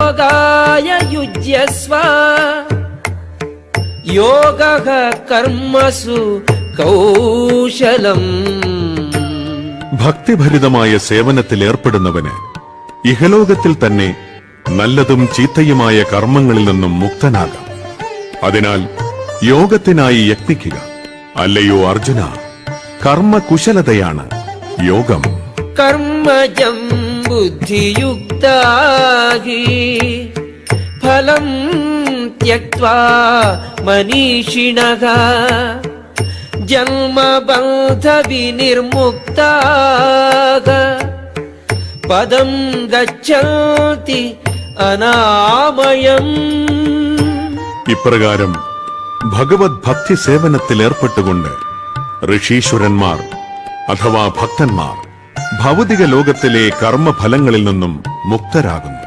യോഗായ യുജ്യസ്വ യോഗഃ കർമ്മസു കൗശലം. ഭക്തിഭരിതമായ സേവനത്തിൽ ഏർപ്പെടുന്നവന് ഇഹലോകത്തിൽ തന്നെ നല്ലതും ചീത്തയുമായ കർമ്മങ്ങളിൽ നിന്നും മുക്തനാകാം. അതിനാൽ യോഗത്തിനായി യത്നിക്കുക. അല്ലയോ അർജുന, കർമ്മകുശലതയാണ് യോഗം. കർമ്മജം ബുദ്ധിയുക്താ ഹി ഫലം ത്യക്ത്വാ മനീഷിണഃ ജന്മബന്ധവിനിർമുക്താഃ പദം ഗച്ഛന്തി അനാമയം. ഇപ്രകാരം ഭഗവത് ഭക്തി സേവനത്തിൽ ഏർപ്പെട്ടുകൊണ്ട് ഋഷീശ്വരന്മാർ അഥവാ ഭക്തന്മാർ ഭൗതിക ലോകത്തിലെ കർമ്മഫലങ്ങളിൽ നിന്നും മുക്തരാകുന്നു.